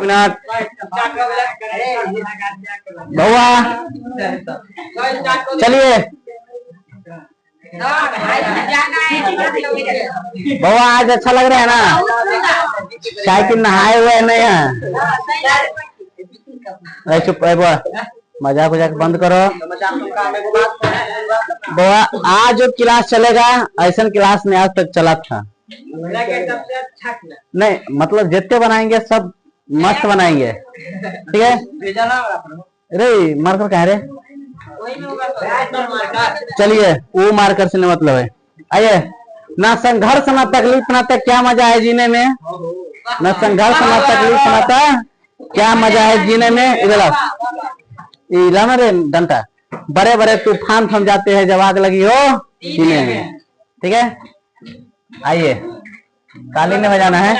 Minute. बउआ चलिए। बउआ आज अच्छा लग रहा है ना? साइकिल नहाए हुए नहीं है? चुप बउआ, मजाक वजाक बंद करो। बउआ आज जो क्लास चलेगा ऐसा क्लास में आज तक चला था नहीं, मतलब जितने बनाएंगे सब मस्त बनाएंगे, ठीक है? अरे मार्कर कहाँ रे? चलिए वो मार्कर से मतलब है। आइए, ना संघर्ष ना तकलीफ ना तो क्या मजा है जीने में, ना संघर्ष ना तकलीफ ना तो क्या मजा है जीने में। इधर ना रे डंटा, बड़े बड़े तूफान थम जाते हैं जब आग लगी हो जीने में, ठीक है? आइए, कालीन में बजाना है,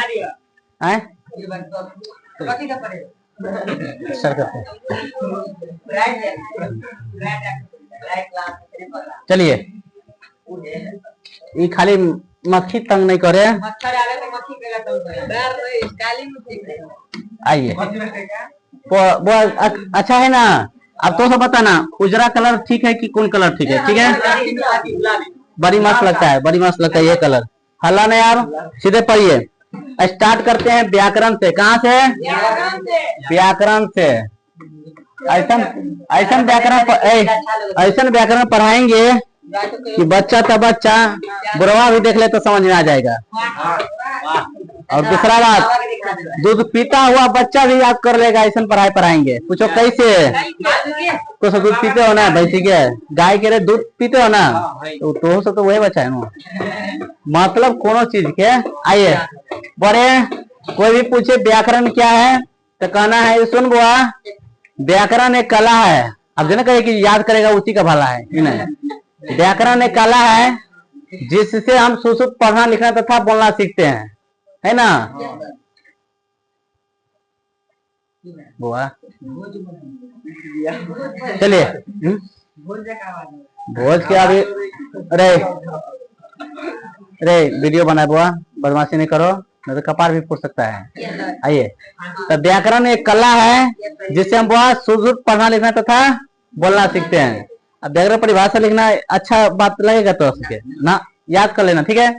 चलिए। ये खाली मक्खी तंग नहीं करे। आइए, अच्छा है ना? अब तो सब बताना उजरा कलर ठीक है कि कौन कलर ठीक है? ठीक है, बड़ी मस्त लगता है, बड़ी मस्त लगता है ये कलर। हल्ला नहीं यार, सीधे पढ़िए। स्टार्ट करते हैं व्याकरण से। कहाँ से? व्याकरण से। ऐसा व्याकरण पढ़ाएंगे कि बच्चा तो बच्चा बुढ़वा भी देख ले तो समझ में आ जाएगा। और दूसरा बात, दूध पीता हुआ बच्चा भी याद कर लेगा। ऐसा पढ़ाई पढ़ाएंगे। पूछो कैसे? तो सब दूध पीते हो ना भैंसी के, गाय के दूध पीते हो ना, तो सब तो वही बच्चा है ना, मतलब कोनो चीज के। आइए बड़े, कोई भी पूछे व्याकरण क्या है तो कहना है सुन बुआ, व्याकरण एक कला है। अब जो ना कहे कि याद करेगा उसी का भला है, नहीं। व्याकरण एक कला है जिससे हम सुश्रुत पढ़ना लिखना तथा बोलना सीखते हैं, है ना बुआ? चलिए, भोज क्या अभी? अरे वीडियो बनाए बुआ, बदमाशी नहीं करो नहीं तो कपार भी फूट सकता है। आइए, तो व्याकरण एक कला है जिससे हम बुआ सुश्रुत पढ़ना लिखना तथा बोलना सीखते हैं। अब व्याकरण परिभाषा लिखना अच्छा बात लगेगा तो उसके ना याद कर लेना, ठीक है?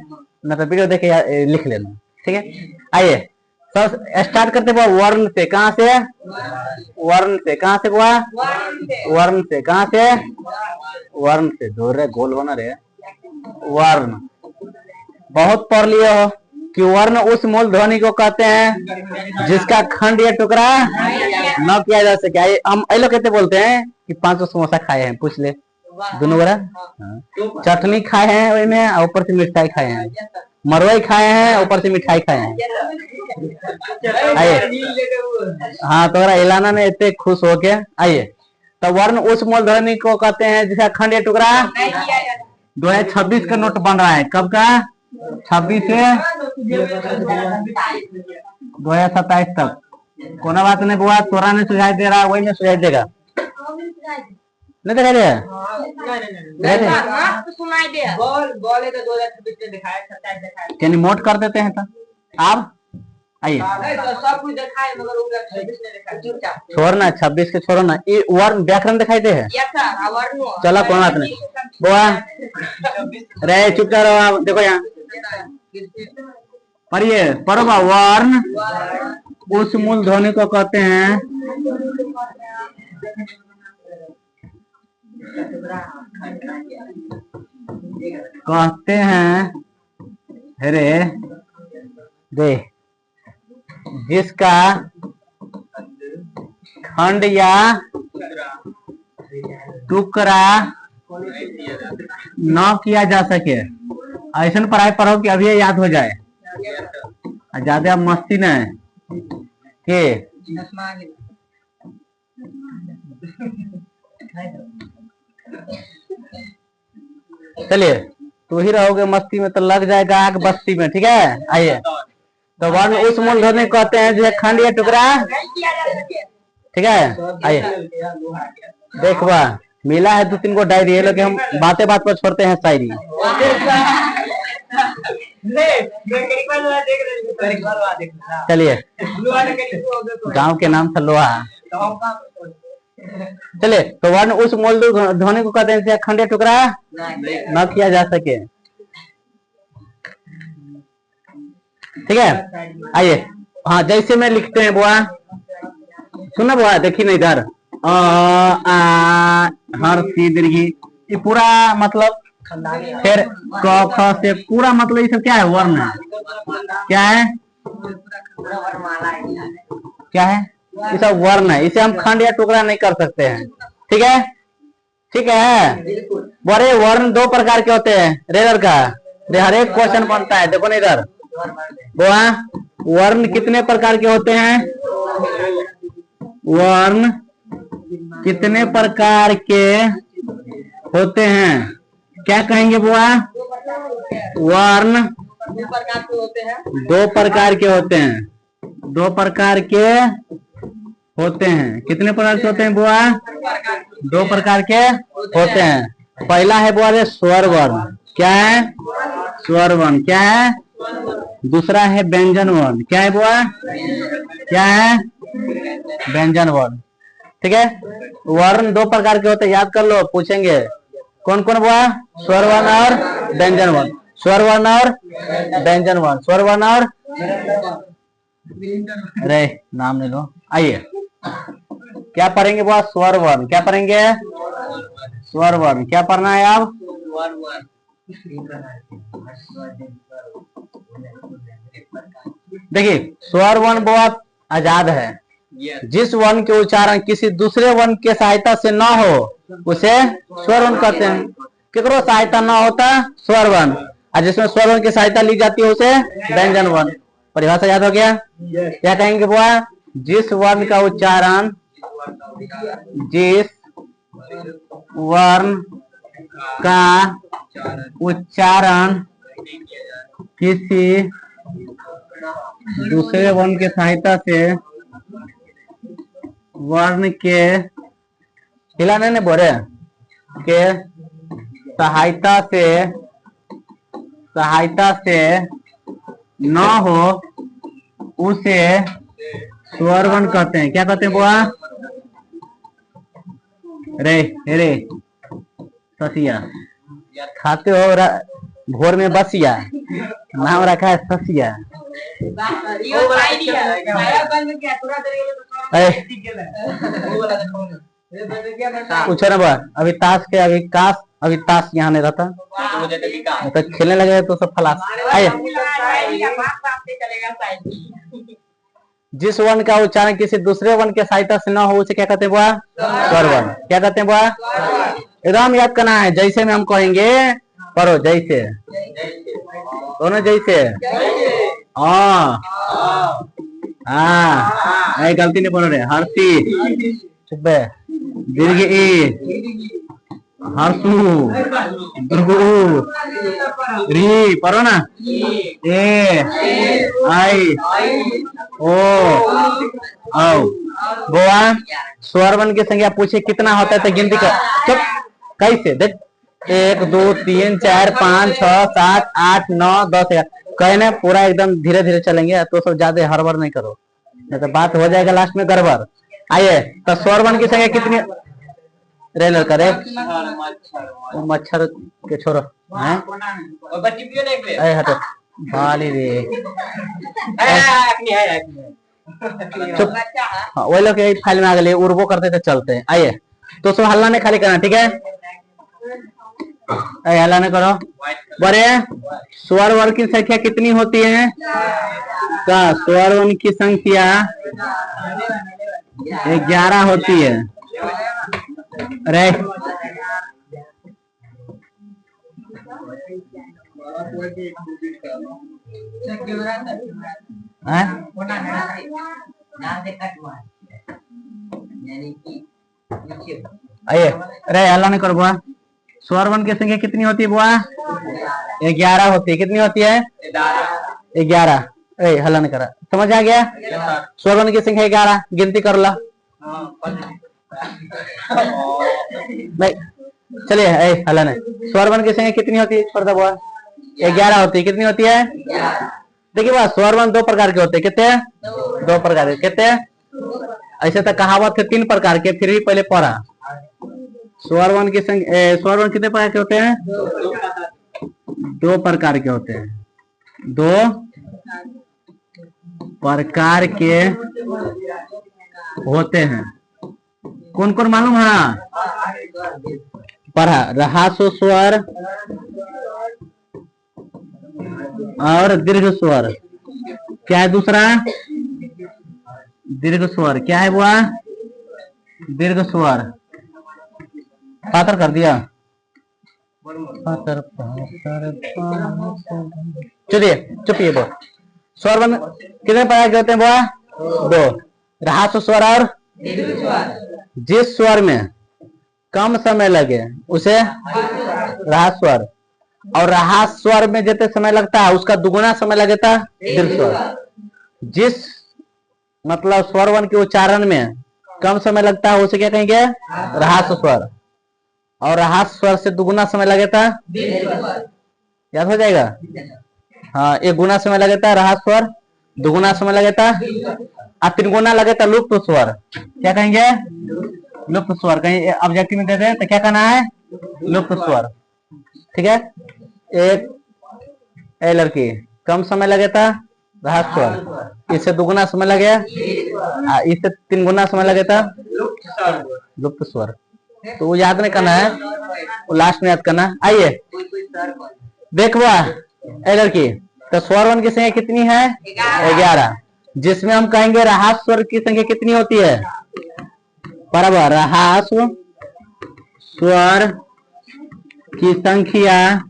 ना तो वीडियो देखे लिख लेना, ठीक है? आइए, तो स्टार्ट करते बुआ वर्ण से। कहाँ से? वर्ण से। कहाँ से बुआ? वर्ण से। कहाँ से? वर्ण से। जोर रे, गोल होना रे। वर्ण बहुत पढ़ लिए हो कि वर्ण उस मूल ध्वनि को कहते हैं जिसका खंड या टुकड़ा न किया जा सके। हम लोग कहते बोलते हैं कि 500 समोसा खाए हैं, पूछ ले दोनों बड़ा। चटनी खाए हैं वही में, ऊपर से मिठाई खाए हैं, मरवई खाए हैं, ऊपर से मिठाई खाए हैं। आइए, हाँ तो इलाना ने इतने खुश हो के। आइए, तो वर्ण उस मूल ध्वनि को कहते हैं जिसका खंड या टुकड़ा 2026 का नोट बन रहा है। कब का? 26 से 2027 तक। कोना बात नहीं बुआ, तोरा ने सुझाव दे रहा, वही ने सुझाव देगा। नहीं दिखाई दे? क्या नोट कर देते हैं तो आप? आइए, छोड़ना 26 के, छोड़ो ना। ये वर्ण व्याकरण दिखाई दे है। चलो कोई बात नहीं बुआ, रे चुप करो आप। देखो यहाँ पढ़िए, पढ़ो। वर्ण उस मूल ध्वनि को कहते हैं रे दे जिसका खंड या टुकड़ा न किया जा सके। ऐसा पढ़ाई पढ़ो कि अभी याद हो जाए, ज्यादा मस्ती न के। चलिए, तू ही रहोगे मस्ती में तो लग जाएगा आग बस्ती में, ठीक है? आइए, तो वर्ण उस मूल ध्वनि कहते हैं जो खंड या टुकड़ा, ठीक है? आइए, देखवा मिला है 2-3 को डायरी, ये लोग हम बातें बात पर छोड़ते हैं शायरी। चलिए, गांव के नाम था लोहा। चलिए, तो वर्ण उस मूलभूत ध्वनि को कहते हैं खंडीय टुकड़ा न किया जा सके। ठीक है, आइए। हाँ, जैसे में लिखते हैं बुआ, सुना बुआ, देखिए ना इधर, अ आ हर सी दीर्घी, ये पूरा मतलब, फिर क ख से पूरा मतलब ये सब क्या है, वर्ण है। क्या है, क्या है, ये सब वर्ण है। इसे हम खंड या टुकड़ा नहीं कर सकते हैं। ठीक है, ठीक है। बड़े वर्ण दो प्रकार के होते हैं रेलर का, हर एक क्वेश्चन बनता है। देखो ना इधर बुआ, वर्ण कितने प्रकार के होते हैं, वर्ण कितने प्रकार के होते हैं, क्या कहेंगे बुआ, वर्ण दो प्रकार के होते हैं, दो प्रकार के होते हैं। कितने प्रकार के होते हैं बुआ, दो प्रकार के होते हैं। पहला है बुआ स्वर वर्ण, क्या है, स्वर वर्ण, क्या है। दूसरा है व्यंजन वर्ण, क्या है बुआ, क्या है, व्यंजन वर्ण। ठीक है, वर्ण दो प्रकार के होते हैं, याद कर लो, पूछेंगे कौन कौन बुआ, स्वर वर्ण और व्यंजन वर्ण, स्वर वर्ण और व्यंजन वर्ण, स्वर वर्ण और, अरे नाम ले लो। आइए, क्या पढ़ेंगे बुआ, स्वर वर्ण, क्या पढ़ेंगे, स्वर वर्ण। क्या पढ़ना है आप, देखिए स्वर वर्ण बहुत आजाद है। जिस वर्ण के उच्चारण किसी दूसरे वर्ण के सहायता से न हो उसे स्वर वर्ण कहते हैं। केकरो सहायता न होता स्वर वर्ण, और जिसमें स्वर वर्ण की सहायता ली जाती है उसे व्यंजन वर्ण। परिभाषा याद हो गया, क्या कहेंगे बुआ, जिस वर्ण का उच्चारण, जिस वर्ण का उच्चारण किसी दूसरे वर्ण के सहायता से, वर्ण के हिलाने ने बोले के सहायता से न हो उसे स्वर वर्ण कहते हैं। क्या कहते हैं बुआ, रे रे ससिया खाते हो, भोर में बसिया, नाम रखा है ससिया। पूछो ना बुआ, अभी ताश के, अभी काश अभी ताश यहाँ नहीं रहता तो खेलने लगे तो सब फलास। आइए, जिस वर्ण का उच्चारण किसी दूसरे वर्ण के सहायता से न हो उसे क्या कहते हैं बुआ, स्वर वर्ण। क्या कहते हैं बुआ, एकदम याद करना है, जैसे में हम कहेंगे पढ़ो, जैसे दोनों, जैसे हाँ हाँ, गलती नहीं बोल रहे, हर्षी चुप है, दीर्घ ई, हर्षु, दुर्गु, री पढ़ो ना, ए आई ओ औ। बुआ स्वर वर्ण की संख्या पूछे कितना होता है तो गिनती कर, चुप, कैसे देख, 1 2 3 4 5 6 7 8 9 10 कहने पूरा एकदम धीरे धीरे चलेंगे, तो सब ज्यादा हड़बड़ नहीं करो, नहीं तो बात हो जाएगा लास्ट में गड़बड़। आइए, तो स्वर वर्ण की संख्या कितनी, रेलर करे मच्छर के छोरो हैं, हटो बाली रे, चुप, वो लोग फाइल में आ गए, उर्वो करते थे चलते हैं। आइए, तो सब हल्ला नहीं खाली करना, ठीक है, हल्ला नहीं करो। बड़े स्वर वर्ण की संख्या कितनी होती है, का स्वर वर्ण की संख्या 11 होती है। अरे आइए, अरे हल्ला नहीं करो बुआ, स्वर वर्ण की संख्या कितनी होती है बुआ, 11 होती है। कितनी होती है, 11। अरे हल्ला नहीं करा, समझ आ गया, स्वर वर्ण की संख्या 11, गिनती कर ला। नहीं चलिए, हल्ला नहीं, स्वर वर्ण की संख्या कितनी होती है, छोड़ दो बुआ, 11 होती है। कितनी होती है? देखिए बस स्वर वर्ण 2 प्रकार के होते हैं। कितने? 2 प्रकार के। कितने? ऐसे तो कहावत है 3 प्रकार के, फिर भी पहले पढ़ा। स्वर वर्ण की संख्या, स्वर वर्ण कितने प्रकार के होते हैं? 2 प्रकार के होते हैं। 2 प्रकार के होते हैं। कौन कौन मालूम है? पढ़ा। रहासु स्वर और दीर्घ स्वर। क्या है दूसरा? दीर्घ स्वर। क्या है वो? दीर्घ स्वर। पातर कर दिया। चलिए चुपिए। वो स्वर वर्ण कितने प्रकार के होते हैं? वो 2। रहासु स्वर और जिस स्वर में कम समय लगे उसे रहास स्वर, और रहास स्वर में जितने समय लगता है उसका दुगुना समय लगता है दीर्घ स्वर। जिस मतलब स्वर वर्ण के उच्चारण में कम समय लगता है उसे क्या कहेंगे? रहास स्वर। और रहास स्वर से दुगुना समय लगता है, याद हो जाएगा। हाँ, 1 गुना समय लगता है रहास स्वर, 2 गुना समय लगता है, और 3 गुना लगता है लुप्त स्वर। क्या कहेंगे? लुप्त स्वर। कहीं ऑब्जेक्टिव में दे दे तो क्या कहना है? लुप्त स्वर। ठीक है। एक ए लड़की कम समय लगेगा रहास स्वर, इससे 2 गुना समय लगे, इससे 3 गुना समय लगेगा लुप्त स्वर। तो वो याद नहीं करना है, वो लास्ट में याद करना। आइए देखो ए लड़की, तो स्वर वर्ण की संख्या कितनी है? 11। जिसमें हम कहेंगे रहास स्वर की संख्या कितनी होती है? बराबर। रहास स्वर की संख्या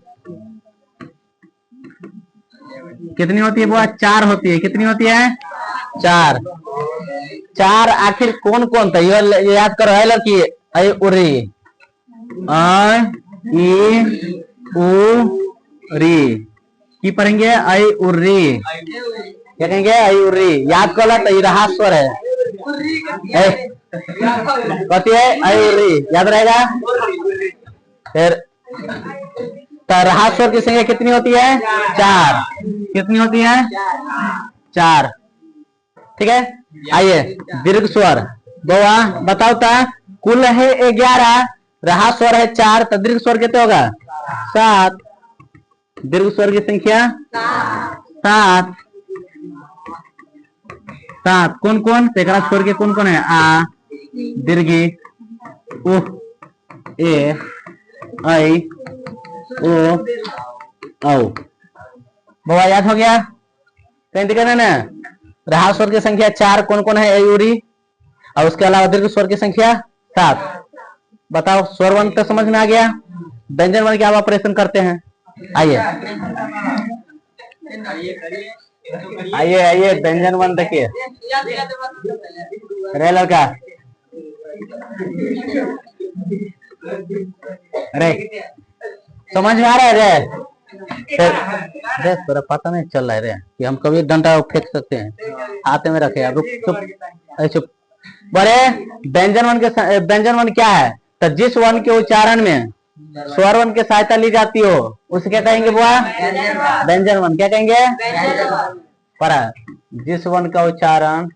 कितनी होती है? वो 4 होती है। कितनी होती है? 4। 4 आखिर कौन कौन था? ये याद करो है लड़की। ऐ उरी, ऐ ई उ री की पढ़ेंगे। ऐ उर्री। क्या कहेंगे? ऐ उर्री। याद कर लो तो रहास स्वर है। कथी है? ऐ उर्री। याद रहेगा। फिर रहास स्वर की संख्या कितनी होती है? 4। कितनी होती है? 4। ठीक है। आइए दीर्घ स्वर। बउआ बताओ ता, कुल है 11, रहास स्वर है 4, तो दीर्घ स्वर कितने होगा? 7। दीर्घ स्वर की संख्या 7। 7 कौन कौन? स्वर के कौन कौन है? आ, दीर्घी, उह, ए, ऐ, ओ, औ। बउआ याद हो गया? कहीं दिक्कत है ना? रहास स्वर की संख्या 4 कौन कौन है? ऐ, और उसके अलावा दीर्घ स्वर की संख्या 7। बताओ स्वर वर्ण तो समझ में आ गया। व्यंजन वर्ण क्या ऑपरेशन करते हैं? आइए आइए आइए व्यंजन वर्ण देखिए। अरे लड़का, अरे समझ में आ रहा है रे? पता नहीं चल रहा है रे कि हम कभी डंडा फेंक सकते हैं। हाथ में रखे रुक चुप। बोले व्यंजन वर्ण क्या है? तो जिस वर्ण के उच्चारण में स्वर वर्ण की सहायता ली जाती हो उसे क्या कहेंगे बुआ? व्यंजन वर्ण। क्या कहेंगे? पर जिस वर्ण का उच्चारण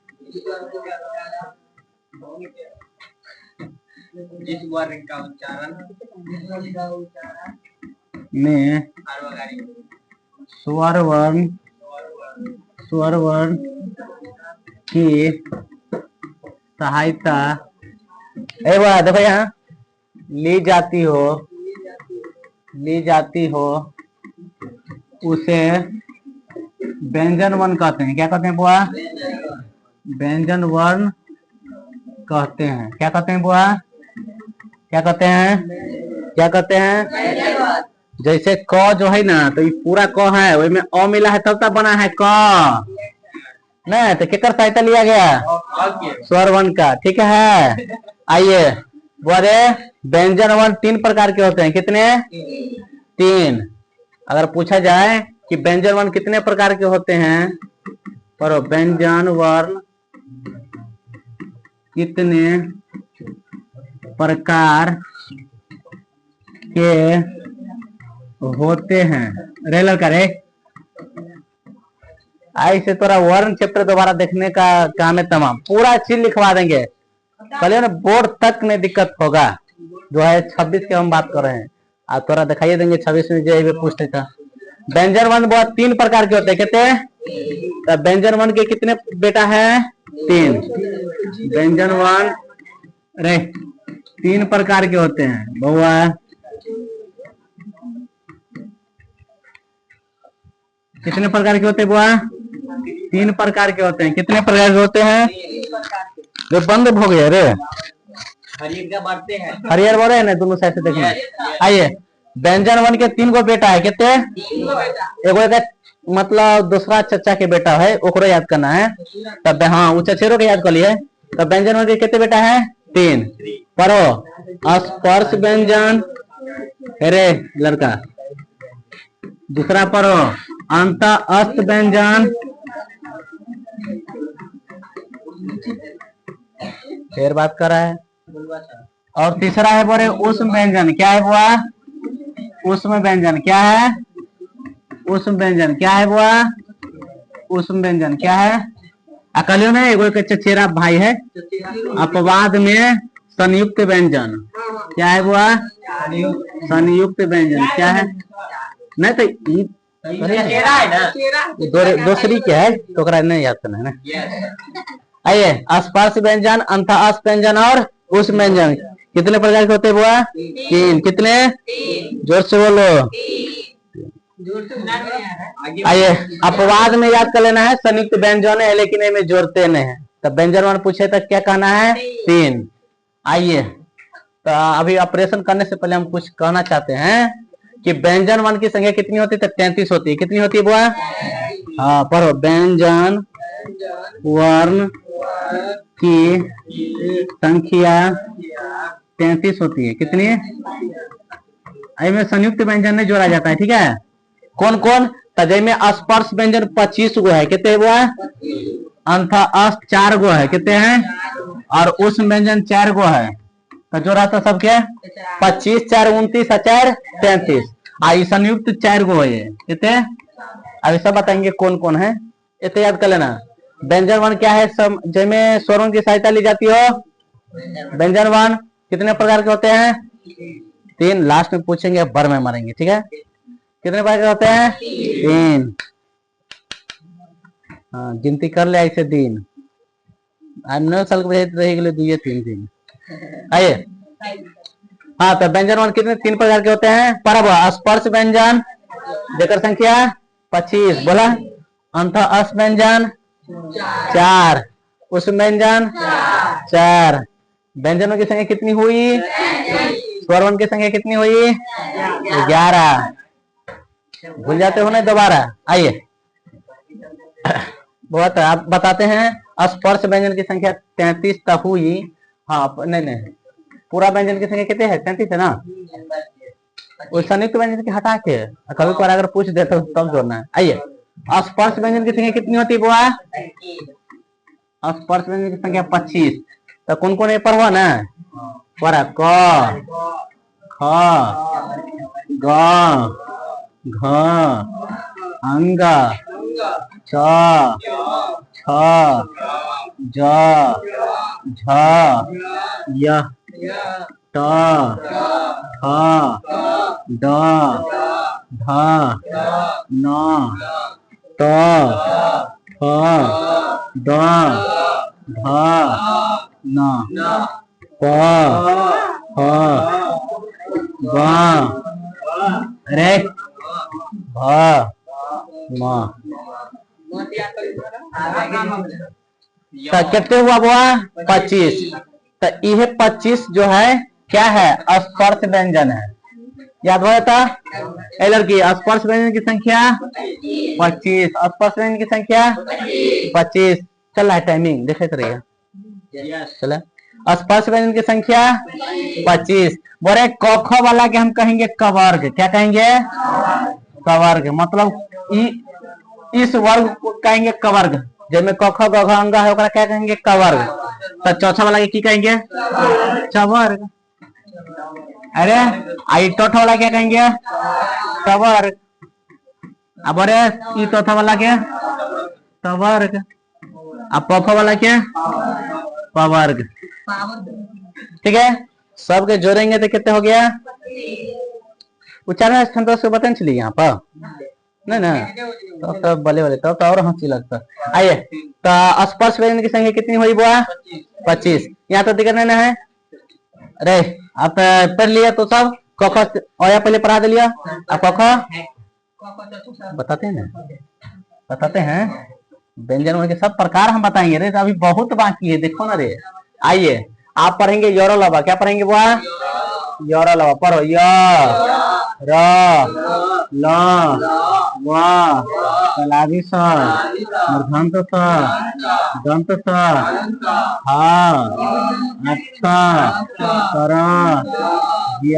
में स्वर वर्ण की सहायता देखो यहाँ ली जाती हो उसे व्यंजन वर्ण कहते हैं। क्या कहते हैं बुआ? व्यंजन वर्ण कहते हैं। क्या कहते हैं बुआ? क्या कहते हैं? क्या कहते हैं? जैसे क जो है ना, तो ये पूरा क है, वही में अ मिला है तब तक बना है क। नहीं तो केकर सहायता लिया गया? स्वर वर्ण का। ठीक है। आइए बोले व्यंजन वर्ण 3 प्रकार के होते हैं। कितने? 3। अगर पूछा जाए कि व्यंजन वर्ण कितने प्रकार के होते हैं, पर व्यंजन वर्ण कितने प्रकार के होते हैं। रे लड़का रे, ऐसे तोरा वर्ण चैप्टर दोबारा देखने का काम है तमाम, पूरा चीज लिखवा देंगे। कल ना बोर्ड तक में दिक्कत होगा। जो है 26 की हम बात कर रहे हैं, आप तोरा दिखाइए देंगे 26 में जो पूछते था। व्यंजन वर्ण बहुत 3 प्रकार के होते हैं, कहते हैं। तो व्यंजन वर्ण के कितने बेटा है? 3। व्यंजन वर्ण रे 3 प्रकार के होते हैं बउआ। कितने प्रकार के होते हैं बुआ? 3 प्रकार के होते हैं। कितने प्रकार के होते हैं? जो बंद हो गया रे, हरियर बोले है ना, दोनों साइड से देखना। आइए, व्यंजन वर्ण के 3 गो बेटा है। कितने? एगो एक मतलब दूसरा चचा के बेटा है, ओकरो याद करना है। तब हाँ, वो चचेरो के याद कर लिए। तब व्यंजन वर्ण के कितने बेटा है? 3। पढ़ो। स्पर्श व्यंजन रे लड़का, दूसरा पढ़ो अंत अस्त व्यंजन, फिर बात कर रहा है। और तीसरा है बोले ऊष्म व्यंजन। क्या है बुआ? ऊष्म व्यंजन क्या है? ऊष्म व्यंजन क्या है बुआ? ऊष्म व्यंजन क्या है? अकलियों में एगो चचेरा भाई है। अपवाद में संयुक्त व्यंजन क्या है बुआ? संयुक्त व्यंजन क्या है? नहीं तो दूसरी क्या है तो नहीं याद करना है ना। आइए, स्पर्श व्यंजन, अंतःस्थ व्यंजन और ऊष्म व्यंजन कितने प्रकार के होते हैं बुआ? 3। कितने? जोर से बोलो। आइए, अपवाद में याद कर लेना है, संयुक्त व्यंजन है लेकिन इनमें जोड़ते नहीं है। तब व्यंजन वन पूछे तो क्या कहना है? 3। आइए, तो अभी ऑपरेशन करने से पहले हम कुछ कहना चाहते हैं कि व्यंजन वन की संख्या कितनी होती है? तो 33 होती है। कितनी होती है बुआ? हाँ पढ़ो। व्यंजन वर्ण की संख्या 33 होती है। कितनी? में संयुक्त व्यंजन नहीं जोड़ा जाता है, ठीक है। कौन कौन? तजय में स्पर्श व्यंजन 25 गो है। कितने हुआ? अंतःस्थ 4 गो है। कितने हैं? और ऊष्म व्यंजन 4 गो है। तो जो रहता सब क्या? 25 4 29 4 33। आई संयुक्त 4 गो है। कितने? अभी सब बताएंगे कौन कौन है, इतना याद कर लेना। व्यंजन वन क्या है? सब जिसमें स्वरों की सहायता ली जाती हो। व्यंजन वन कितने प्रकार के होते हैं? 3। लास्ट में पूछेंगे, भर में मारेंगे, ठीक है। कितने प्रकार के होते हैं? 3। हाँ, गिनती कर ले ऐसे दिन। साल के लिए 3 आइए। हाँ, तो व्यंजन वन कितने? 3 प्रकार के होते हैं। परब स्पर्श व्यंजन जेकर संख्या 25 बोला। अंतःस्थ व्यंजन 4। ऊष्म व्यंजन 4। व्यंजनों की संख्या कितनी हुई? स्वरवन की संख्या कितनी हुई? 11। भूल जाते हो ना दोबारा। आइए, बहुत आप बताते हैं। स्पर्श व्यंजन की संख्या 33 तक हुई। हाँ नहीं, पूरा व्यंजन की संख्या कितने है? 33 है ना। उस संयुक्त व्यंजन की हटा के कभी कभार अगर पूछ दे तो तब जोड़ना है। आइए, स्पर्श व्यंजन की संख्या कितनी होती है बुआ? स्पर्श व्यंजन की संख्या 25। तो कौन कौन पर हुआ ना? पढ़ा क, ख, ग, घ, अंग, च, छ, ज, झ, य, ट, ठ, ड, ढ, न, त, फ, द, ध, न, प, फ, ब, रे, भ, म। कितने हुआ बुआ? 25। तो यह 25 जो है क्या है? स्पर्श व्यंजन है। याद हो जाता है लड़की? स्पर्श व्यंजन की संख्या 25। स्पर्श व्यंजन की संख्या 25। चल रहा है टाइमिंग, देखे रहिए। चला, स्पर्श व्यंजन की संख्या 25। बोले क ख वाला के हम कहेंगे कवर्ग। क्या कहेंगे? कवर्ग। मतलब इस वर्ग को कहेंगे कवर्ग। जिसमें क ख ग घ अंग है क्या कहेंगे? कवर्ग। तो चौथा वाला की कहेंगे? चवर्ग। अरे आई चौथा वाला क्या कहेंगे? सवर्ग। अब अरे ये चौथा वाला क्या? सवर्ग। अब पौथा वाला क्या? पवर्ग। ठीक है, सबके जोड़ेंगे तो कितने हो गया? उच्चारण संतोष को बताने चलिए यहाँ पर नहीं ना, तो बले वाले तो और हंसी लगता। आइए, तो स्पर्श व्यंजन की संख्या कितनी हुई बुआ? 25। यहाँ तो दिक्कत नहीं है। अरे आप पढ़ लिया तो सब क ख ओया पहले पढ़ा दे लिया। अब क ख बताते हैं ना, बताते हैं व्यंजन के सब प्रकार हम बताएंगे रे, तो अभी बहुत बाकी है, देखो ना रे। आइए आप पढ़ेंगे योरो लवा। क्या पढ़ेंगे बुआ? योरो लवा। पढ़ो य र ल व कलावी स मूर्धन्त स दंत स ह अक्ष सर ज्ञ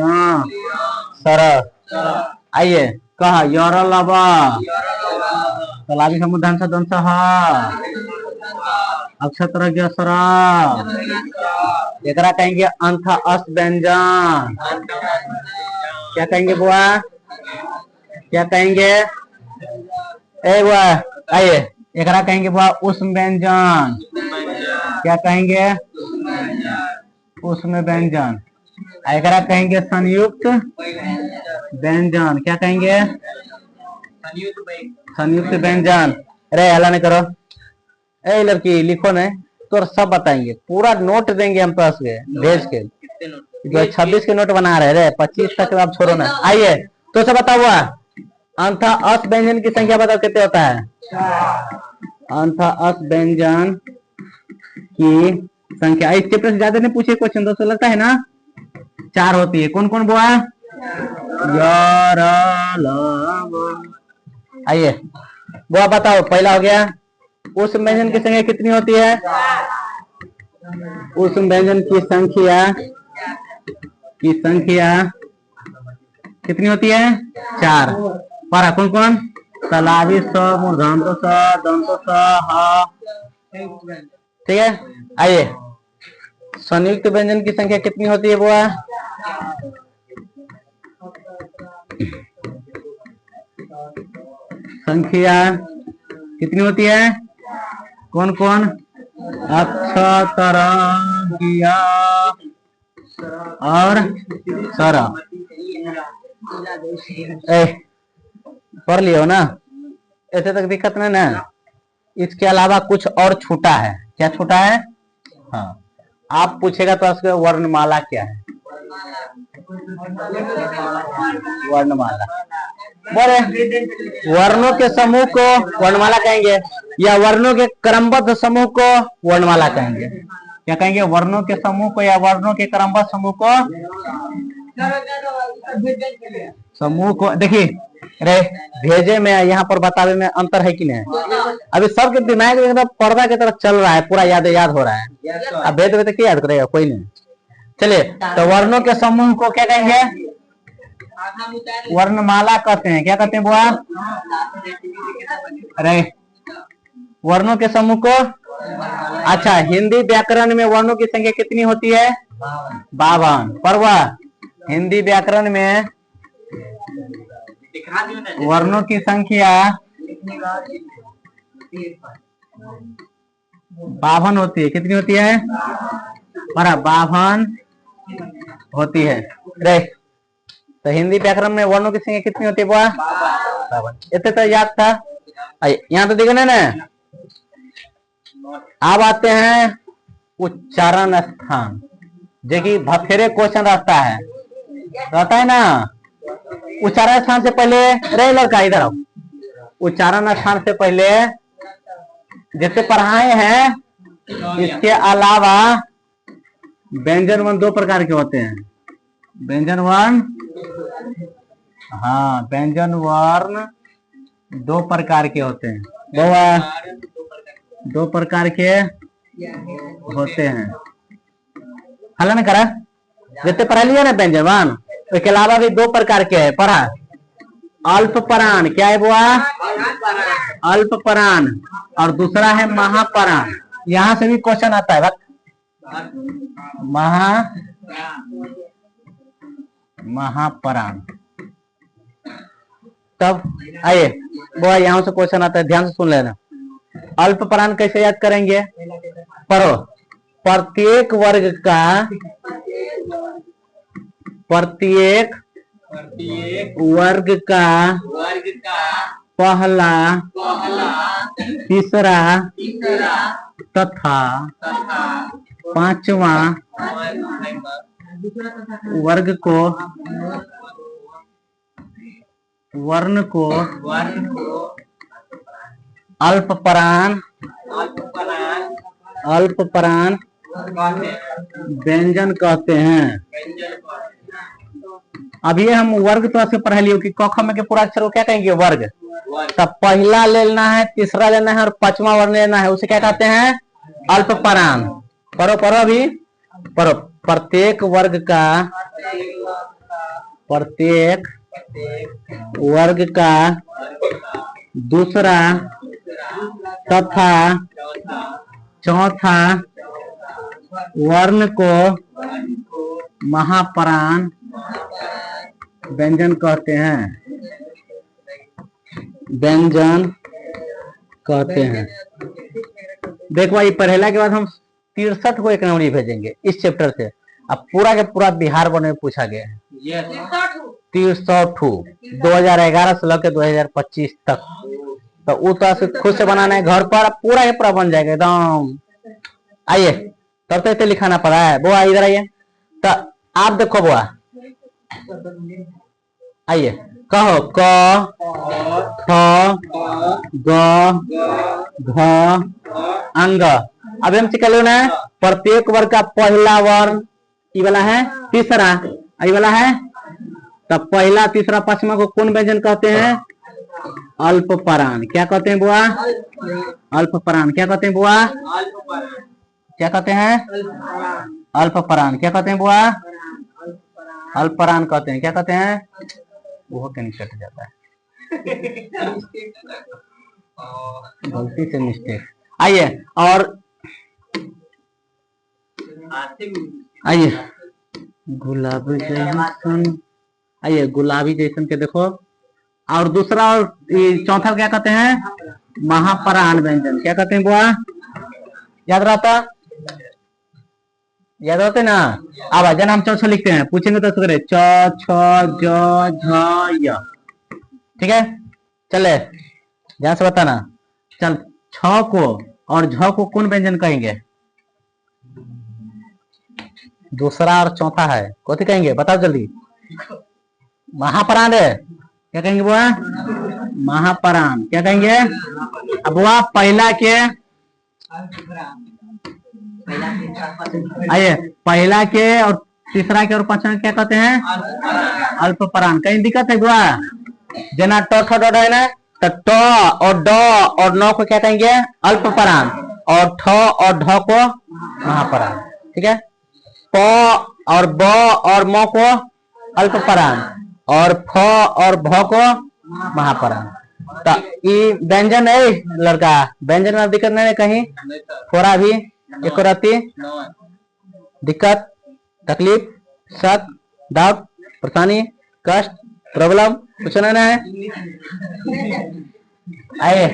सर। आइए कहा योर लव कलावी समुदान स दंत ह अक्षत्र ज्ञ सर। एकरा कहेंगे अंथ अस व्यंजन। क्या कहेंगे बुआ? क्या कहेंगे? ए बुआ आइए, एकरा कहेंगे बुआ उष्म व्यंजन। क्या कहेंगे? उष्म व्यंजन। एकरा कहेंगे संयुक्त व्यंजन। क्या कहेंगे? संयुक्त व्यंजन। अरे हल्ला नहीं करो, ए लड़की लिखो नहीं, तो सब बताएंगे, पूरा नोट देंगे हम पास के भेज के। 26 के नोट बना रहे रे, 25 तक आप छोड़ो ना। आइए तो सब बताओ हुआ अंथ अस व्यंजन की संख्या बताओ कितने होता है? अंथ अस व्यंजन की संख्या इस चैप्टर से ज्यादा नहीं पूछे क्वेश्चन, दोस्तों लगता है ना 4 होती है। कौन कौन बुआ? आइए बुआ बताओ, पहला हो गया उस व्यंजन की संख्या कितनी होती है? उस व्यंजन की संख्या कितनी होती है? 4। पर कौन कौन? तलावी स मूर्धन्त स दंत स ह। ठीक है, आइए संयुक्त व्यंजन की संख्या कितनी होती है बुआ? संख्या कितनी होती है? कौन कौन? अक्षतर और सर। पढ़ लियो ना, ऐसे तक दिक्कत नहीं ना। इसके अलावा कुछ और छूटा है। क्या छूटा है? हाँ, आप पूछेगा तो उसके वर्णमाला क्या है? वर्णमाला। बोले वर्णों के समूह को वर्णमाला कहेंगे, या वर्णों के क्रमबद्ध समूह को वर्णमाला कहेंगे। क्या कहेंगे? वर्णों के समूह को या वर्णों के क्रमबद्ध समूह को देखिए रे, भेजे में यहाँ पर बतावे में अंतर है कि नहीं? अभी सबके दिमाग में एकदम पर्दा की तरफ चल रहा है, पूरा याद हो रहा है। अब भेज देवे तो क्या याद करेगा? कोई नहीं। चलिए, तो वर्णों के समूह को क्या कहेंगे? वर्णमाला कहते हैं। क्या कहते हैं बुआ? अरे वर्णों के समूह को। अच्छा, हिंदी व्याकरण में वर्णों की संख्या कितनी होती है? 52। पर वह हिंदी व्याकरण में वर्णों की संख्या 52 होती है। कितनी होती है? 52 होती है। रे तो हिंदी व्याकरण में वर्णों की संख्या कितनी होती है बुआ? 52। इतने तो याद था। यहाँ तो देखो ना। अब आते हैं उच्चारण स्थान, जो कि बथेरे क्वेश्चन रहता है ना। उच्चारण स्थान से पहले, रे लड़का इधर आओ, उच्चारण स्थान से पहले जैसे पढ़ाए हैं, इसके अलावा व्यंजन वर्ण 2 प्रकार के होते हैं। व्यंजन वर्ण, हाँ व्यंजन वर्ण 2 प्रकार के होते हैं। 2 प्रकार के होते हैं। हल्ला नहीं करा, जैसे पढ़ा लिया ना व्यंजन वर्ण, इसके अलावा भी 2 प्रकार के है। पढ़ा अल्प परान। क्या है बुआ? अल्प परान। और दूसरा है महापरान। यहाँ से भी क्वेश्चन आता है। महापरान। तब आइए वो यहाँ से क्वेश्चन आता है, ध्यान से सुन लेना। अल्प प्राण कैसे याद करेंगे? पढ़ो, प्रत्येक वर्ग का पहला तीसरा तथा पांचवा वर्ग को वर्ण को अल्प प्राण व्यंजन कहते हैं। अब ये हम वर्ग तो ऐसे पढ़ लियो कि क ख में के पूरा अक्षर को क्या कहेंगे? वर्ग। तब पहला लेना है, तीसरा लेना है और पांचवा वर्ण लेना है, उसे क्या कहते हैं? अल्प प्राण। पढ़ो अभी पढ़ो। प्रत्येक वर्ग का दूसरा तथा चौथा वर्ण को महापरान व्यंजन कहते हैं। देखो ये पढ़ेला के बाद हम 63 को एक नंबर भेजेंगे इस चैप्टर से। अब पूरा के पूरा बिहार बोर्ड में पूछा गया है 302 2011 से लेकर 2025 तक। तो वो तो खुद से बनाना है घर पर, पूरा के पूरा बन जाएगा एकदम। आइए, तब तक तो लिखाना पड़ा है। बुआ इधर आइए। तो आप देखो बुआ, आइए कहो क ख ग घ अंग। अब हम कह लो ना, प्रत्येक वर्ग का पहला वर्ण ये वाला है, तीसरा ये वाला है। तब पहला तीसरा पांचवा को कौन व्यंजन कहते हैं? अल्प प्राण। क्या कहते हैं बुआ? अल्प प्राण। क्या कहते हैं बुआ? क्या कहते हैं? अल्प प्राण। क्या कहते हैं बुआ? अल्प प्राण कहते हैं। क्या कहते हैं? वो कहीं कट जाता है, गलती से मिस्टेक। आइए और आइए गुलाबी जैसन, आइए गुलाबी जैसन के देखो। और दूसरा और चौथा क्या कहते हैं? महापरान व्यंजन। क्या कहते हैं बुआ? याद रहते ना। अब जन हम चौ लिखते हैं, पूछेंगे तो करे च छ ज झ य। ठीक है, चले ध्यान से बताना। चल, छ को और झ को कौन व्यंजन कहेंगे? दूसरा और चौथा है, कौन कहेंगे? बताओ जल्दी। महापरान है। क्या कहेंगे बुआ? महापरान। क्या कहेंगे? अब बुआ पहला के, आइए पहला के और तीसरा के और पांचवा क्या कहते हैं? अल्प प्राण। कहीं दिक्कत है बुआ? जना ट ठ ड है ना, तो ट और ड और न को क्या कहेंगे? अल्प प्राण। और ठ और ढ को महापरान। ठीक है, प और ब और म को अल्प प्राण और फ और भ को महापरान। तो ये व्यंजन है लड़का, व्यंजन में दिक्कत नहीं है कहीं? थोड़ा भी एक राती दिक्कत, तकलीफ, शक, डाउट, परेशानी, कष्ट, प्रॉब्लम कुछ नहीं है? आइए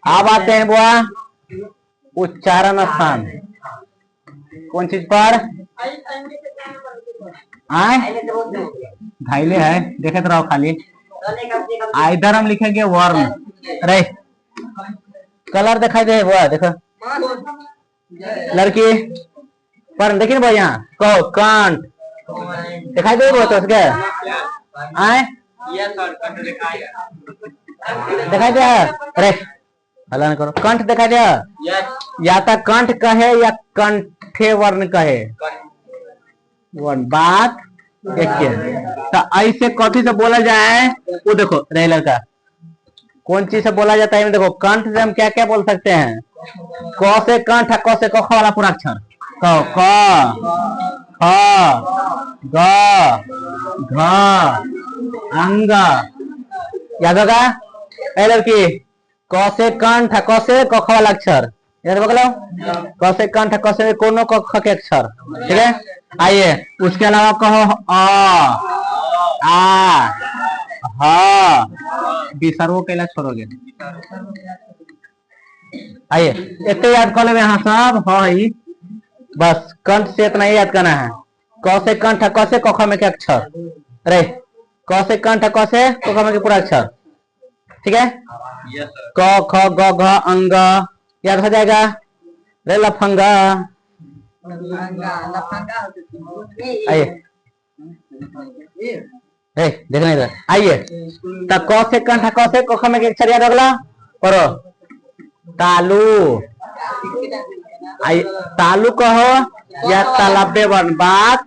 अब आते हैं बुआ उच्चारण स्थान। कौन चीज पर? धाइले है, देखे तो रहो खाली। इधर हम लिखेंगे वर्ण। अरे कलर दिखाई दे बुआ, देखो लड़की पर देखिए ना भाई, यहाँ कहो कंठ दिखाई दे वो तो उसके आए दिखाई दे। अरे हल्ला न करो, कंठ दिखाई दे। या तो कंठ कहे या कंठे वर्ण कहे, वर्ण बात एक। तो ऐसे कथी से बोला जाए वो देखो रे लड़का, कौन चीज से बोला जाता है? देखो कंठ से हम क्या क्या बोल सकते हैं? क से कंठ, क से क ख वाला पूरा अक्षर, क ख ग घ अंग। याद होगा ए लड़की? क से कंठ, क से क ख वाला अक्षर याद बगलो, क से कंठ, क से कोनो क ख के अक्षर। ठीक है, आइए उसके अलावा कहो आ हा विसर्गों के लिए छोड़ोगे। आइए इतने याद कर ले यहाँ सब है बस कंठ से इतना ही याद करना है। क से कंठ क से क ख में के अक्षर अरे क से कंठ क से क ख में के पूरा अक्षर ठीक है। क ख ग घ अंग याद हो जाएगा। रे लफंगा आइए देखना इधर आइए तो क से कंठ क से क ख में के अक्षर याद अगला करो तालू। आइए तालु कहो या तालाबे वन बात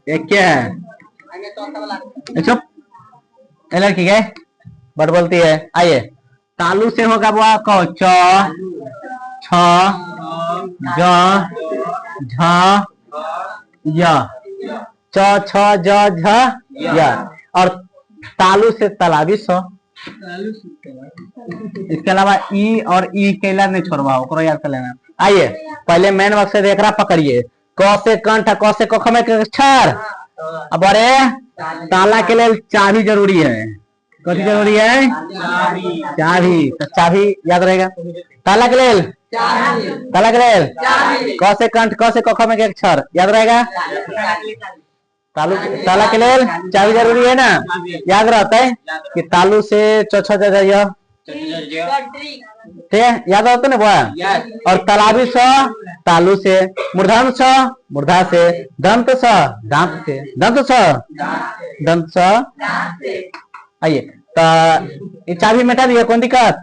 एक क्या है चुप लड़की है बट बोलती है। आइए तालु से होगा वो कहो च छ ज झ य च छ ज झ य और तालु से तालाबी स। इसके अलावा ई और ई के ला नहीं छोड़वा ओकरो याद कर लेना। आइए पहले मेन वर्क से देख रहा पकड़िए क से कंठ क से क ख में अक्षर। अब अरे ताला के लिए चाबी जरूरी है। कथी जरूरी है चाबी तो चाबी याद रहेगा। ताला के लिए क से कंठ क से क ख में अक्षर याद रहेगा। ताला के लिए चाबी जरूरी है ना याद रहता है कि तालू से चौथा याद होता ना बुआ। और तालाबी स तालू से मूर्धन स मूर्धा से दंत स दांत से दंत स। आइए तो ये चाबी मिटा दिया कौन दिक्कत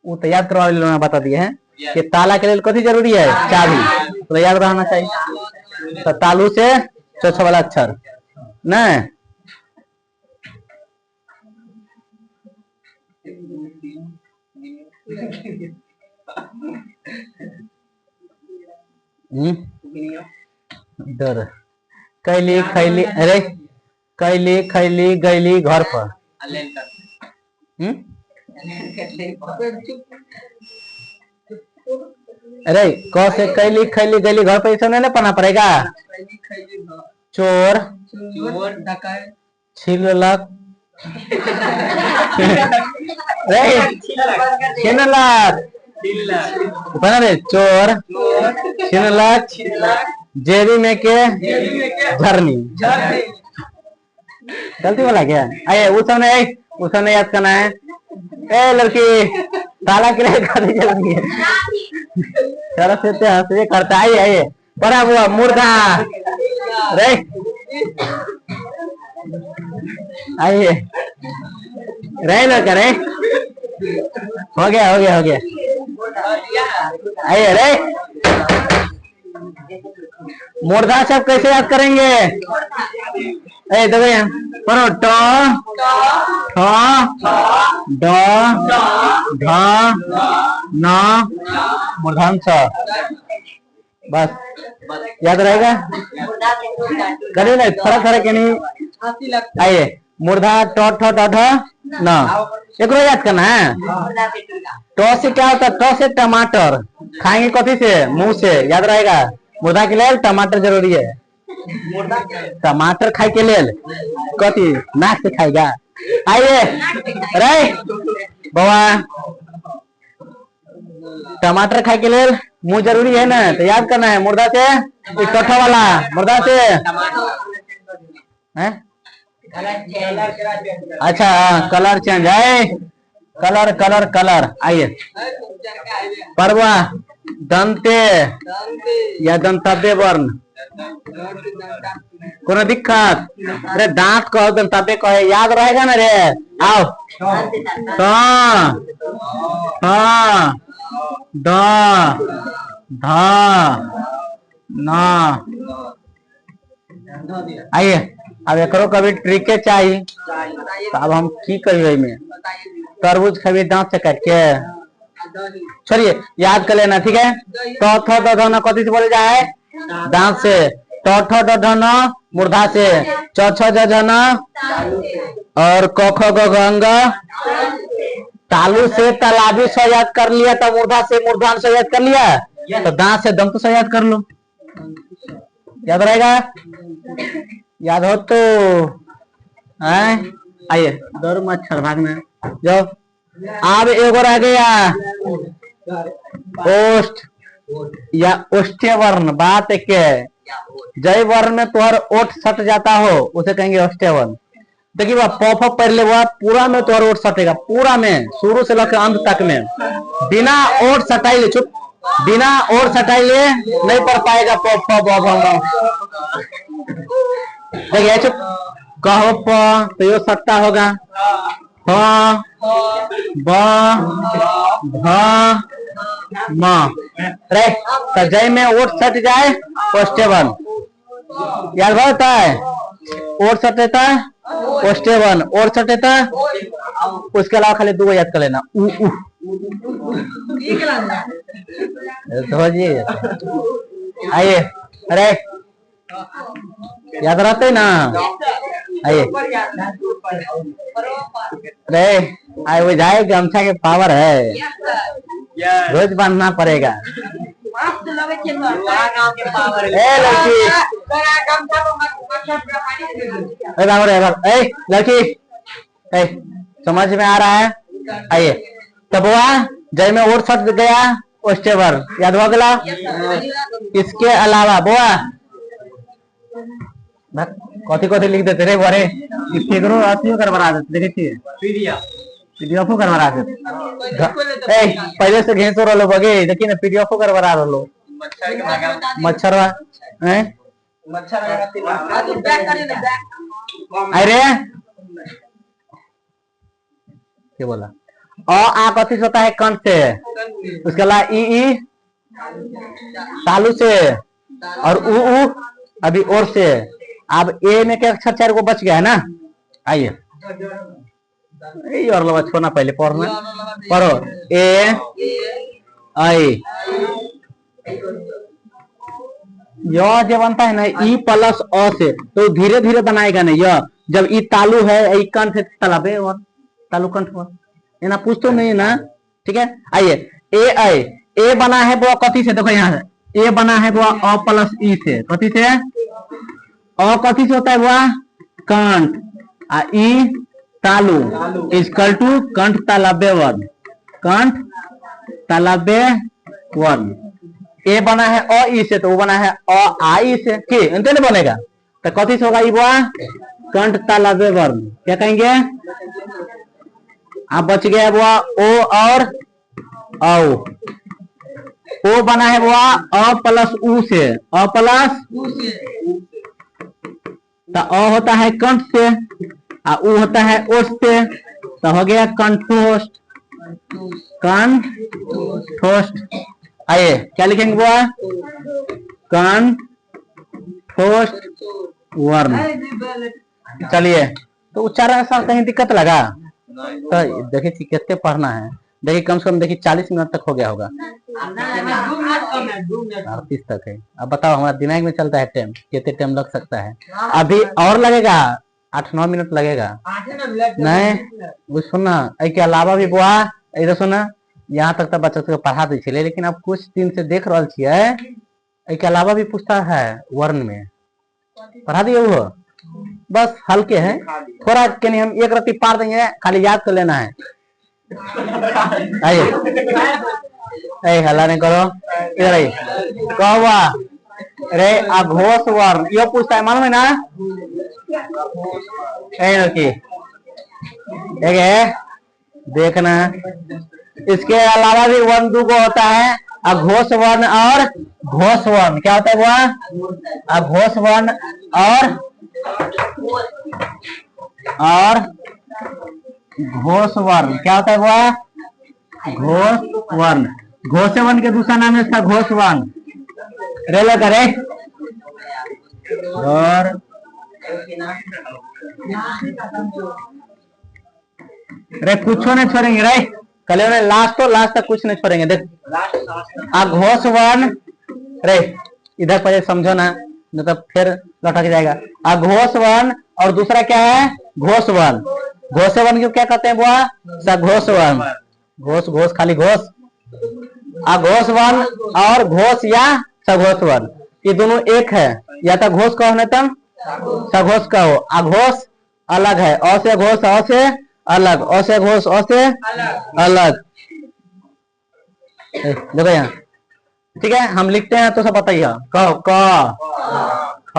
वो तो याद करवा बता दिए हैं कि ताला के लिए कथी जरूरी है चाबी तो याद रहना चाहिए। तो तालू से चौथा वाला अक्षर न डर कैली खैली अरे कैली खैली गैली घर पर अरे क से कैली खैली गैली घर पर इसमें नहीं पढ़ना पड़ेगा। चोर छिलक चोर छिलक जेबी में के झरनी गलती वाला क्या। आइए उस समय याद करना है। ए लड़की ताला के लिए जरूरी है चलो से करता। आइए पढ़ा हुआ मुर्दा रे आइए रहे ना करे हो गया आइए रे मुर्दा सब कैसे याद करेंगे। ए देखो यहाँ पढ़ो ट ठ ड ढ न मूर्धांश बस याद रहेगा। करे ना थोड़ा के नहीं। आइए मूर्धा ट ठ ड ढ न एक याद करना है। ट से क्या होता है ट से टमाटर खाएंगे कथी से मुंह से याद रहेगा। मुर्दा के लिए टमाटर जरूरी है। टमाटर खाए के लिए कथी नाक से खाएगा। आइए रे बाबा टमाटर खाए के लिए मुंह जरूरी है ना तो याद करना है मुर्दा से टोठा वाला मुर्दा से है। अच्छा कलर चेंज है कलर आइए परवा दंते या दंतव्य वर्ण कोनो दिक्कत। अरे दांत कहो दंतव्य कहे याद रहेगा ना रे। आओ द ध न आइए अब एकरो कभी ट्रिक चाहिए तो अब हम की करिए में तरबूज खबी दांत से काट के छोड़िए याद कर लेना ठीक है। तो थ द ध न कथी से बोले जाए दांत से ट ठ ड ढ न मूर्धा से च छ ज झ न और क ख ग घ अंग तालू से तालाबी से याद कर लिया तो मूर्धा से मूर्धान से याद कर लिया तो दांत से दंत से याद कर लो याद रहेगा? याद हो तो आइए दौड़ मच्छर भागना जाओ। अब एक और आ गया ओष्ठ या ओष्ठ्य वर्ण। बात एक है, जय वर्ण में तोहर ओठ सट जाता हो उसे कहेंगे ओष्ठ्य वर्ण। देखिए वह पॉप पढ़ ले, वह पूरा में तोहर ओठ सटेगा, पूरा में शुरू से लेकर अंत तक में बिना ओठ सटाई ले। चुप, बिना ओठ सटाई ले नहीं पढ़ पाएगा पॉप पॉप। देखिए चुप, कहो प तो यो सट्टा होगा, प ब भ म। रे तो जय में ओठ सट जाए ओष्ठ्य वर्ण। याद होता है ओठ सटेता ओष्ठ्य वर्ण, ओठ सटेता। उसके अलावा खाली दो याद कर लेना, उ उ आइए। अरे याद रहते ना, आइए। अरे आए वो जाए गमछा के पावर है, रोज बांधना पड़ेगा। लड़की समझ में आ रहा है? आइए तब वह जय में और सट गया ओष्ठ्य वर्ण। याद हो गया? इसके अलावा बुआ कथी कथी लिख देते रे बड़े, फिगरो अथियो करवा देते, देखिए पीडीएफ करवा देते। पहले से घेंसो रहो बगे, देखिए ना पीडीएफ करवा रहो मच्छर हैं। अरे क्या बोला? आ कथी से होता है? कंठ से। उसके अलावा ई तालु से, और उ अभी और से। अब ए में क्या अक्षर 4 को बच गया है ना? आइए और लगा छोड़ना, पहले पढ़ना पढ़ो। ए आई यह जो बनता है ना ई प्लस अ से, तो धीरे धीरे बनाएगा ना। यह जब ई तालु है, ई कंठ है, तलाबे और तालु कंठ हुआ, ये ना पूछ तो नहीं ना, ठीक है। आइए ए आई, ए बना है वो कथी से? देखो यहाँ ए बना है वो अ प्लस ई से। कथी से? अ कथी से होता है वो? कंठ। ई तालु इजकल टू कंठ तालब्य वर्ण, कंठ तालब्य वर्ण। ए बना है अ ई से, तो वो बना है अ आई से, के अंत नहीं बनेगा। तो कथी से होगा? वो कंठ तालब्य वर्ण। क्या कहेंगे? आप बच गया वो ओ और औ। ओ बना है वो अ प्लस उ से, अ प्लस तो अ होता है कंठ से, उ होता है ओष्ठ से, तो हो गया कंठोष्ठ, कंठोष्ठ। आइए क्या लिखेंगे वो? कंठोष्ठ वर्ण। चलिए तो उच्चारण का कहीं दिक्कत लगा तो देखिए कितने पढ़ना है। देखिए कम से कम देखिए 40 मिनट तक हो गया होगा, 38 तक है। अब बताओ हमारा दिमाग में चलता है टाइम, कितने टाइम लग सकता है? अभी और लगेगा 8-9 मिनट लगेगा। नहीं वो सुनना, के अलावा भी बुआ इधर सुना, यहाँ तक तो बच्चा सबके पढ़ा दी छे, लेकिन अब कुछ दिन से देख रहा छे के अलावा भी पूछता है वर्ण में, पढ़ा दिए वो बस हल्के हैं थोड़ा के नहीं, हम एक रत्ती पार देंगे, खाली याद कर लेना है। आइए हल्ला नहीं करो, इधर आइए। कौवा रे अघोष वर्ण, यो पूछता है मालूम है ना? देखना, इसके अलावा भी वर्ण दो को होता है, अघोष वर्ण और घोष वर्ण। क्या होता है वो? अघोष वर्ण और घोष वर्ण। क्या होता है वो? घोष वर्ण। घोष वर्ण के दूसरा नाम है इसका घोष वर्ण। रेलो करे और रे कुछ नहीं छोड़ेंगे रे, कल लास्ट तक कुछ नहीं छोड़ेंगे। देख अघोष वर्ण रे, इधर पहले समझो ना, मतलब फिर लटक जाएगा। अघोष वर्ण और दूसरा क्या है? घोष वर्ण। घोष वर्ण को क्या कहते हैं बुआ? सघोष वर्ण। घोष घोष खाली घोष। अघोष वर्ण और घोष या सघोष वर्ण, ये दोनों एक है, या तो घोष का होने तम सघोष का हो। अघोष अलग है, अ से घोष अ से अलग, अ से घोष अ से अलग। देखो यहाँ, ठीक है, हम लिखते हैं तो सब बताइए। क ख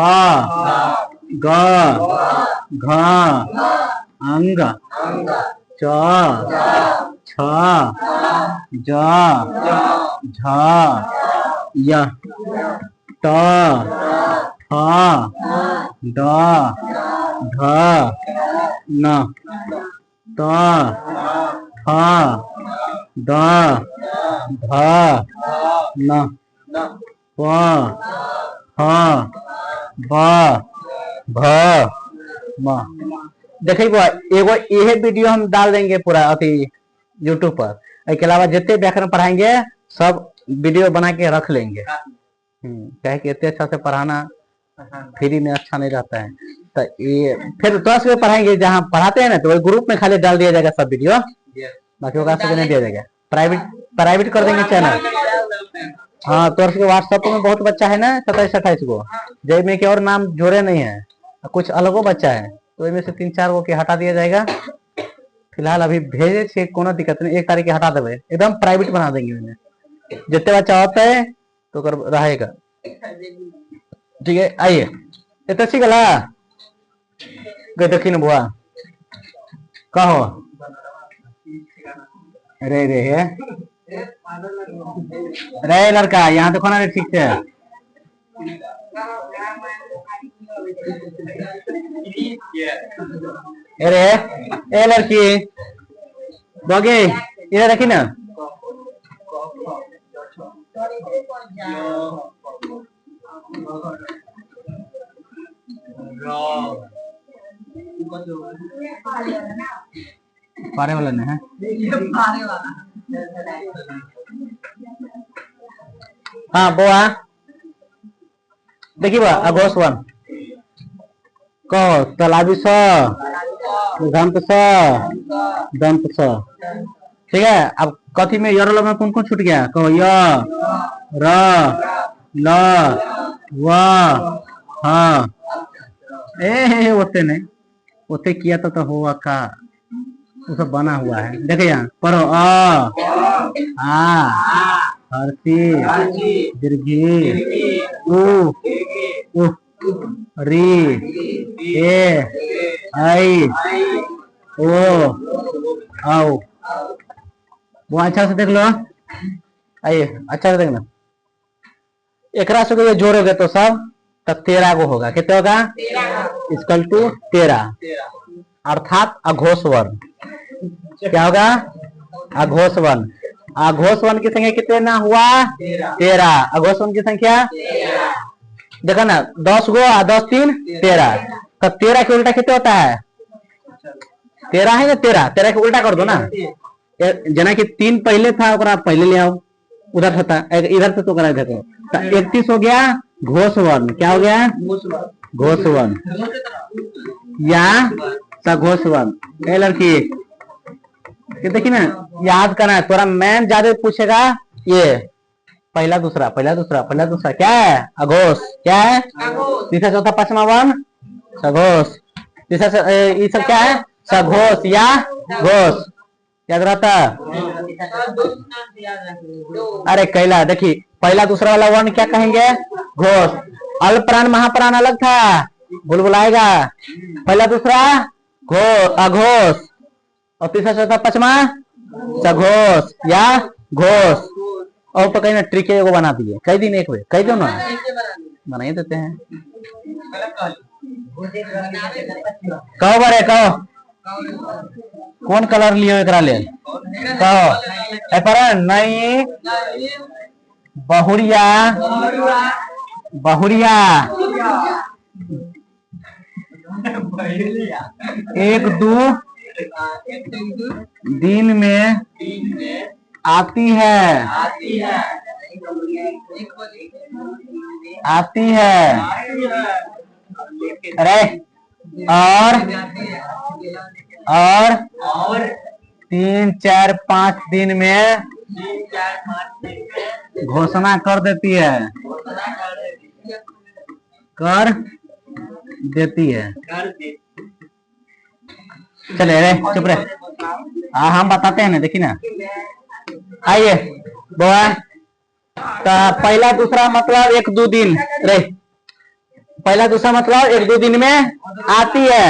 ग घ अंग च छ ज झ य ट ठ ड ढ न त थ द ध न प फ ब भ म। देखिए एगो यह वीडियो हम डाल देंगे पूरा अति यूट्यूब पर। इसके अलावा जितने व्याकरण पढ़ाएंगे सब वीडियो बना के रख लेंगे। कहे कि इतने अच्छा से पढ़ाना फ्री में अच्छा नहीं रहता है, तो ये फिर क्लास में पढ़ाएंगे जहाँ पढ़ाते हैं ना, तो ग्रुप में खाली डाल दिया जाएगा सब वीडियो, बाकी होगा सब नहीं दिया जाएगा। प्राइवेट कर देंगे चैनल। हाँ, तो व्हाट्सएप में बहुत बच्चा है ना 27-28 को, जिसमें कि और नाम जोड़े नहीं है, कुछ अलगो बच्चा है, तो इनमें से 3-4 को के हटा दिया जाएगा। फिलहाल अभी भेजे से कोनो दिक्कत नहीं, 1 तारीख के हटा देवे, एकदम प्राइवेट बना देंगे उन्हें। जितने बच्चा होता है तो कर रहेगा। ठीक है, आइए ये तो ठीक है। गए दक्षिण बुआ कहो रे रे है रे लड़का, यहाँ तो खाना रे ठीक से। अरे ए लड़की बगे इधर रखी ना। पारे वाला नहीं है, हाँ बुआ देखिए बा अगोस वन कहो तलाबी स घंट स दंत स। ठीक है, अब कथी में यर में कौन कौन छूट गया? कहो य र ल व हाँ। ए ओते नहीं, ओते किया तो हुआ का, वो सब बना हुआ है। देखे यहाँ पढ़ो आ हर्षी दीर्घी उ री ए आई ओ आओ। वो अच्छा से देख लो, आइए अच्छा से देखना। एक से ये जोड़ोगे तो सब तब 13 को होगा। कितने होगा? इक्वल टू 13, अर्थात अघोष वर्ण। क्या होगा? अघोष वर्ण। अघोष वर्ण की संख्या कितने ना हुआ? 13। अघोष वर्ण की संख्या देखा ना, 10 गो 10 3 13। तो 13 के उल्टा कितने होता है? 13 है ना, 13 के उल्टा कर दो ना। जना कि 3 पहले था, पहले ले आओ, उधर था इधर से तो करा देखो। 31 हो गया घोष वर्ण। क्या हो गया? घोष वर्ण या सघोष वर्ण। लड़की देखिए ना, याद करना है थोड़ा। मैम ज्यादा पूछेगा ये पहला दूसरा पहला दूसरा पहला दूसरा क्या है? अघोष। क्या है? तीसरा चौथा पांचवा वर्ण सघोष। तीसरा ये सब क्या है? सघोष या घोष। याद रहता? अरे कैला देखिए, पहला दूसरा वाला वर्ण क्या कहेंगे? घोष। अल्प प्राण महाप्राण अलग था, भूल भुलाएगा। पहला दूसरा अघोष, और तीसरा चौथा पांचवा सघोष या घोष। और तो कहीं ना ट्रिक एगो बना दिए, कई दिन एक वे कई दो ना बना ही देते हैं। कहो बारे कहो कौन कलर लियो एकरा ले? कहो पर नहीं बहुरिया बहुरिया 1-2 दिन में आती है आती है। अरे और 3-4-5 दिन में घोषणा कर देती है। कर देती है। चले रे चुप रहे। हाँ हम बताते हैं ना, देखिए ना। आइए बोआ, तो पहला दूसरा मतलब 1-2 दिन रे, पहला दूसरा मतलब 1-2 दिन में आती है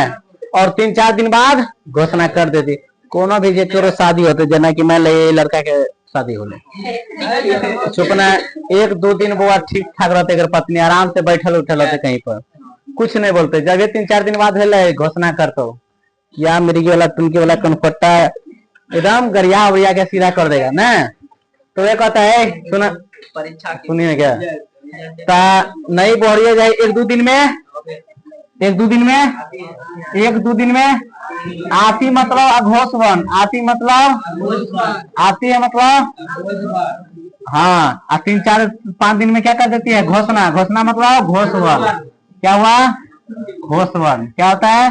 और 3-4 दिन बाद घोषणा कर देती। कोनो भी जे तोरो शादी होते, जना कि मैं ले लड़का के शादी होले, चुपना 1-2 दिन बुआ ठीक ठाक रहते, अगर पत्नी आराम से बैठल उठल होते कहीं पर, कुछ नहीं बोलते। जब ये 3-4 दिन बाद है घोषणा करते हो, या मिर्गी वाला तुनके वाला कनपट्टा एकदम गरिया उड़िया के सीधा कर देगा ना। तो ये कहता है सुना, परीक्षा सुनिए क्या, नहीं बोलिए जाए 1-2 दिन में, 1-2 दिन में, 1-2 दिन में आती मतलब अघोषवन, आती मतलब आती है मतलब हाँ, 3-4-5 दिन में क्या कर देती है घोषणा। घोषणा मतलब घोषवन, क्या हुआ घोषवन, क्या होता है।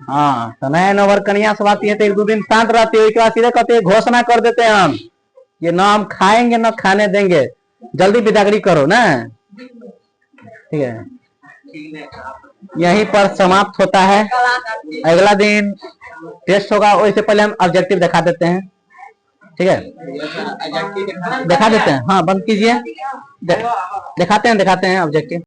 हाँ, तो नया नवर कन्या सब आती है तो 1-2 दिन शांत रहती है, उसके बाद सीधे कहते हैं घोषणा कर देते हैं हम, ये ना हम खाएंगे ना खाने देंगे, जल्दी बिदागरी करो ना। ठीक है, यहीं पर समाप्त होता है। अगला दिन टेस्ट होगा, वैसे पहले हम ऑब्जेक्टिव दिखा देते हैं। ठीक है, दिखा देते हैं। हाँ बंद कीजिए, दिखाते हैं ऑब्जेक्टिव।